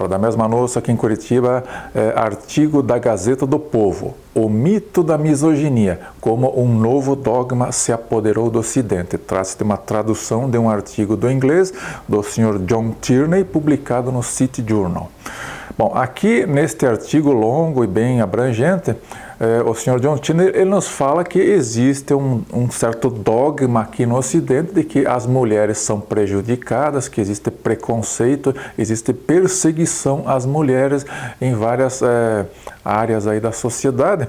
da mesma nossa aqui em Curitiba, artigo da Gazeta do Povo. O mito da misoginia, como um novo dogma se apoderou do Ocidente. Trata-se de uma tradução de um artigo do inglês do Sr. John Tierney, publicado no City Journal. Bom, aqui neste artigo longo e bem abrangente, o Sr. John Tierney ele nos fala que existe um certo dogma aqui no Ocidente de que as mulheres são prejudicadas, que existe preconceito, existe perseguição às mulheres em várias áreas aí da sociedade.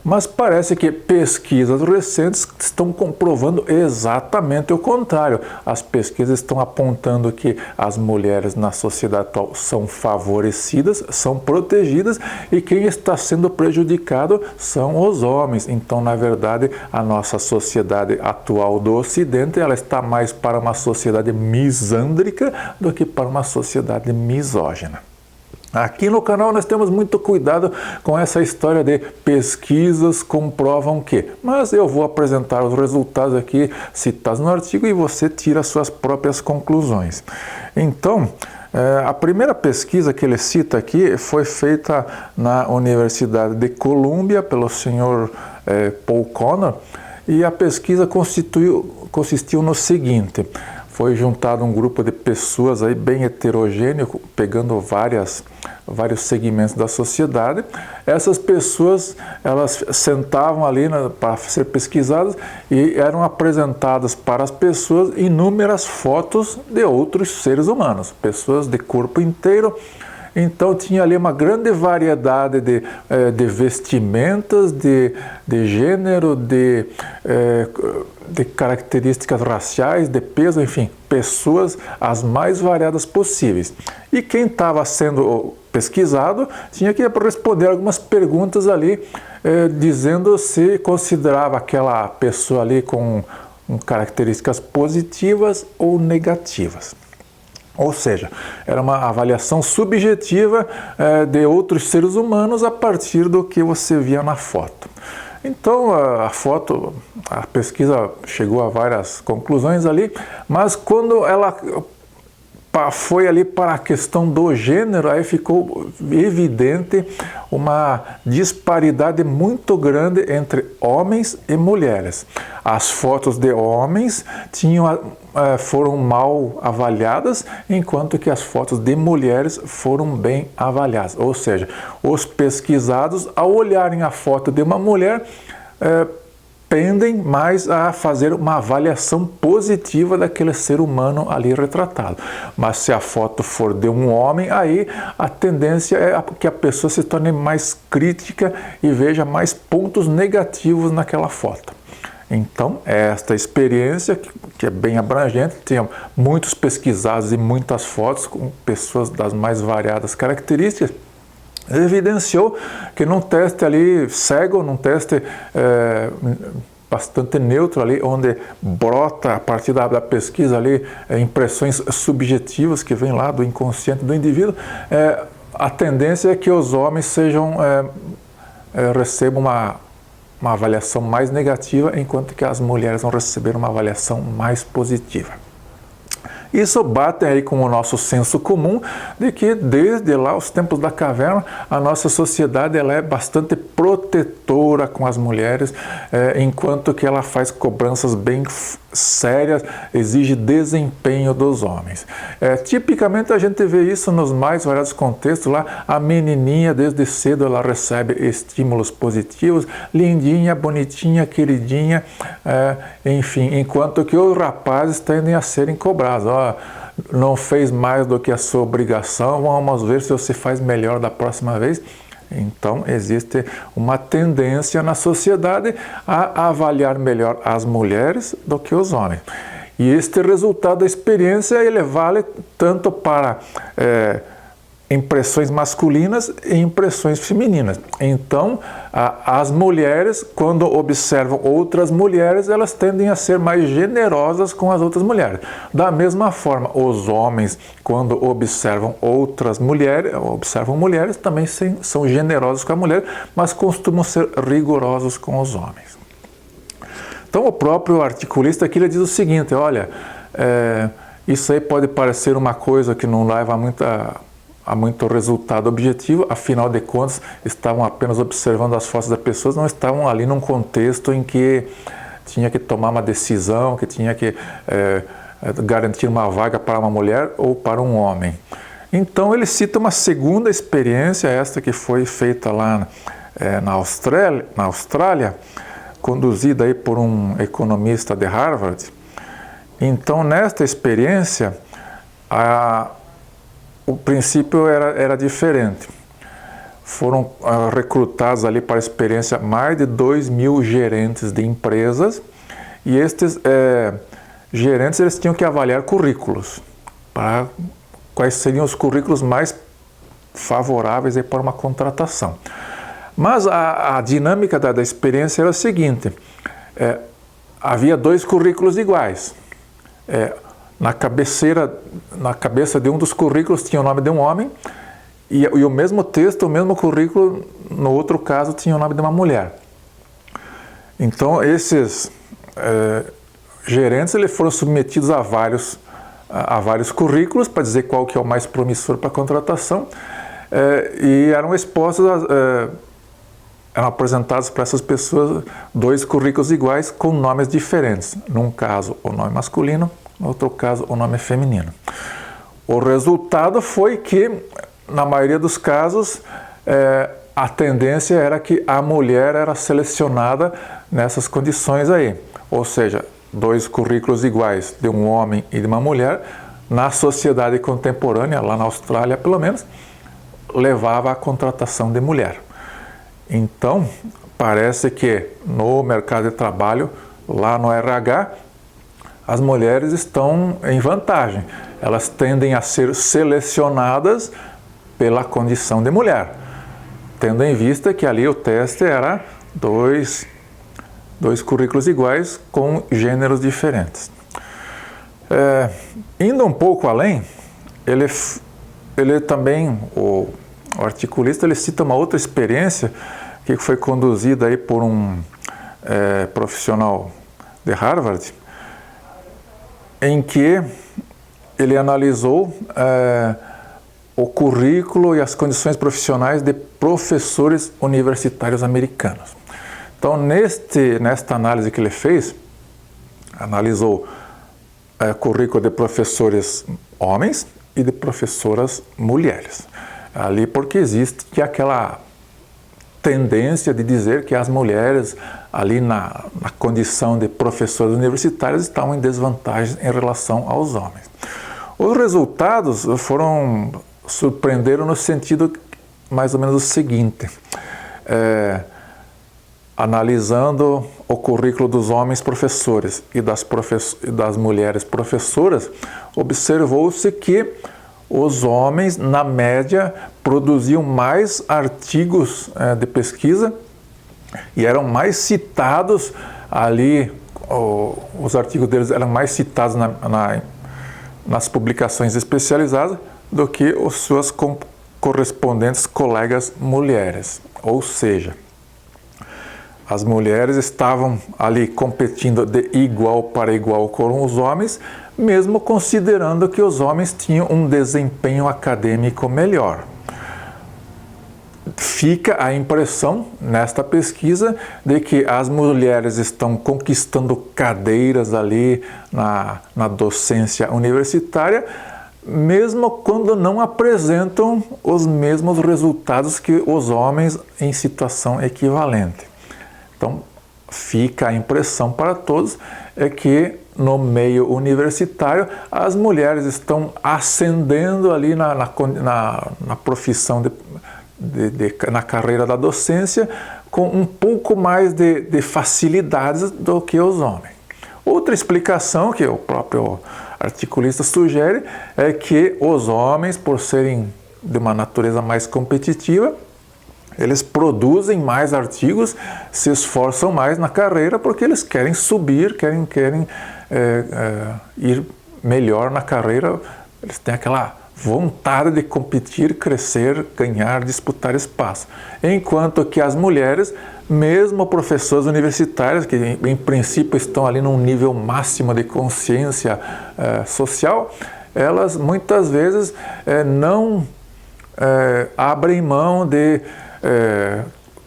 Mas parece que pesquisas recentes estão comprovando exatamente o contrário. As pesquisas estão apontando que as mulheres na sociedade atual são favorecidas, são protegidas e quem está sendo prejudicado são os homens. Então, na verdade, a nossa sociedade atual do Ocidente ela está mais para uma sociedade misândrica do que para uma sociedade misógina. Aqui no canal nós temos muito cuidado com essa história de pesquisas comprovam que, mas eu vou apresentar os resultados aqui citados no artigo e você tira suas próprias conclusões. Então, a primeira pesquisa que ele cita aqui foi feita na Universidade de Colômbia pelo Sr. Paul Connor e a pesquisa consistiu no seguinte: foi juntado um grupo de pessoas aí bem heterogêneo, pegando vários segmentos da sociedade. Essas pessoas, elas sentavam ali para ser pesquisadas e eram apresentadas para as pessoas inúmeras fotos de outros seres humanos, pessoas de corpo inteiro. Então tinha ali uma grande variedade de vestimentas, de gênero, de características raciais, de peso, enfim, pessoas as mais variadas possíveis. E quem estava sendo pesquisado tinha que responder algumas perguntas ali, dizendo se considerava aquela pessoa ali com características positivas ou negativas. Ou seja, era uma avaliação subjetiva de outros seres humanos a partir do que você via na foto. Então, a pesquisa chegou a várias conclusões ali, mas quando ela foi ali para a questão do gênero, aí ficou evidente uma disparidade muito grande entre homens e mulheres. As fotos de homens foram mal avaliadas, enquanto que as fotos de mulheres foram bem avaliadas. Ou seja, os pesquisados, ao olharem a foto de uma mulher, pendem mais a fazer uma avaliação positiva daquele ser humano ali retratado. Mas se a foto for de um homem, aí a tendência é que a pessoa se torne mais crítica e veja mais pontos negativos naquela foto. Então, esta experiência, que é bem abrangente, tem muitos pesquisados e muitas fotos com pessoas das mais variadas características, evidenciou que num teste ali cego, num teste bastante neutro ali, onde brota a partir da pesquisa ali impressões subjetivas que vêm lá do inconsciente do indivíduo, a tendência é que os homens recebam uma avaliação mais negativa, enquanto que as mulheres vão receber uma avaliação mais positiva. Isso bate aí com o nosso senso comum de que desde lá os tempos da caverna a nossa sociedade ela é bastante protetora com as mulheres, enquanto que ela faz cobranças bem sérias, exige desempenho dos homens. Tipicamente a gente vê isso nos mais variados contextos. Lá a menininha desde cedo ela recebe estímulos positivos, lindinha, bonitinha, queridinha, enfim, enquanto que os rapazes tendem a serem cobrados. Não fez mais do que a sua obrigação, vamos ver se você faz melhor da próxima vez. Então, existe uma tendência na sociedade a avaliar melhor as mulheres do que os homens. E este resultado da experiência, ele vale tanto para impressões masculinas e impressões femininas. Então, as mulheres, quando observam outras mulheres, elas tendem a ser mais generosas com as outras mulheres. Da mesma forma, os homens, quando observam outras mulheres, também são generosos com a mulher, mas costumam ser rigorosos com os homens. Então, o próprio articulista aqui ele diz o seguinte: olha, isso aí pode parecer uma coisa que não leva há muito resultado objetivo, afinal de contas, estavam apenas observando as fotos das pessoas, não estavam ali num contexto em que tinha que tomar uma decisão, que tinha que garantir uma vaga para uma mulher ou para um homem. Então ele cita uma segunda experiência, esta que foi feita lá na Austrália, conduzida aí por um economista de Harvard. Então nesta experiência, o princípio era diferente. Foram recrutados ali para a experiência mais de 2.000 gerentes de empresas, e estes gerentes eles tinham que avaliar currículos, para quais seriam os currículos mais favoráveis aí para uma contratação. Mas a dinâmica da experiência era a seguinte: havia 2 currículos iguais. Na cabeça de um dos currículos tinha o nome de um homem, e o mesmo texto, o mesmo currículo, no outro caso, tinha o nome de uma mulher. Então, esses gerentes eles foram submetidos a vários currículos para dizer qual que é o mais promissor para a contratação, e eram apresentados para essas pessoas 2 currículos iguais com nomes diferentes. Num caso, o nome masculino, no outro caso, o nome feminino. O resultado foi que, na maioria dos casos, a tendência era que a mulher era selecionada nessas condições aí. Ou seja, 2 currículos iguais de um homem e de uma mulher, na sociedade contemporânea, lá na Austrália pelo menos, levava à contratação de mulher. Então, parece que no mercado de trabalho, lá no RH, as mulheres estão em vantagem. Elas tendem a ser selecionadas pela condição de mulher, tendo em vista que ali o teste era dois currículos iguais com gêneros diferentes. Indo um pouco além, ele também, o articulista, ele cita uma outra experiência que foi conduzida aí por um profissional de Harvard, em que ele analisou o currículo e as condições profissionais de professores universitários americanos. Então, nesta análise que ele fez, analisou currículo de professores homens e de professoras mulheres. Ali porque existe aquela tendência de dizer que as mulheres ali na condição de professores universitários estavam em desvantagem em relação aos homens. Os resultados surpreenderam no sentido mais ou menos o seguinte: analisando o currículo dos homens professores e das mulheres professoras, observou-se que os homens, na média, produziam mais artigos de pesquisa e eram mais citados ali, os artigos deles eram mais citados nas publicações especializadas do que as suas correspondentes colegas mulheres. Ou seja, as mulheres estavam ali competindo de igual para igual com os homens, mesmo considerando que os homens tinham um desempenho acadêmico melhor. Fica a impressão, nesta pesquisa, de que as mulheres estão conquistando cadeiras ali na docência universitária, mesmo quando não apresentam os mesmos resultados que os homens em situação equivalente. Então, fica a impressão para todos que no meio universitário as mulheres estão ascendendo ali na profissão, na carreira da docência, com um pouco mais de facilidades do que os homens. Outra explicação que o próprio articulista sugere é que os homens, por serem de uma natureza mais competitiva, eles produzem mais artigos, se esforçam mais na carreira porque eles querem subir, querem ir melhor na carreira, eles têm aquela vontade de competir, crescer, ganhar, disputar espaço. Enquanto que as mulheres, mesmo professoras universitárias, que em princípio estão ali num nível máximo de consciência social, elas muitas vezes não abrem mão de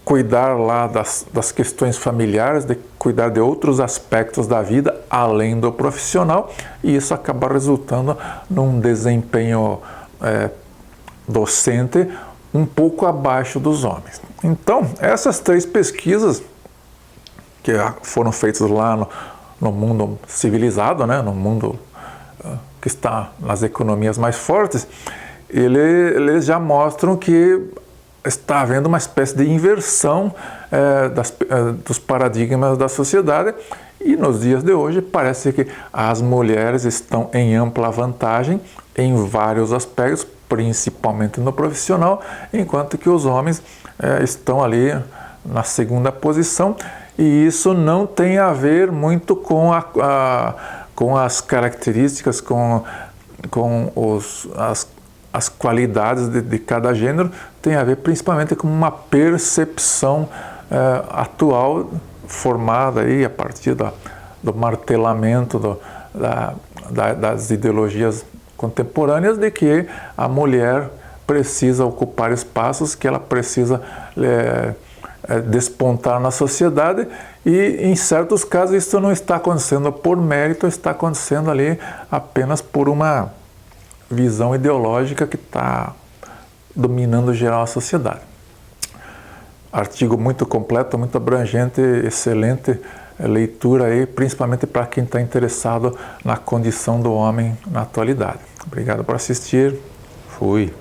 cuidar lá das questões familiares, de cuidar de outros aspectos da vida além do profissional, e isso acaba resultando num desempenho docente um pouco abaixo dos homens. Então, essas 3 pesquisas que foram feitas lá no mundo civilizado, né, no mundo que está nas economias mais fortes, eles já mostram que está havendo uma espécie de inversão dos paradigmas da sociedade, e nos dias de hoje parece que as mulheres estão em ampla vantagem em vários aspectos, principalmente no profissional, enquanto que os homens estão ali na segunda posição, e isso não tem a ver muito com as características, com as qualidades de cada gênero, tem a ver principalmente com uma percepção atual, formada aí a partir do martelamento das ideologias contemporâneas, de que a mulher precisa ocupar espaços, que ela precisa despontar na sociedade, e em certos casos isso não está acontecendo por mérito, está acontecendo ali apenas por uma visão ideológica que está dominando geral a sociedade. Artigo muito completo, muito abrangente, excelente leitura aí, principalmente para quem está interessado na condição do homem na atualidade. Obrigado por assistir. Fui.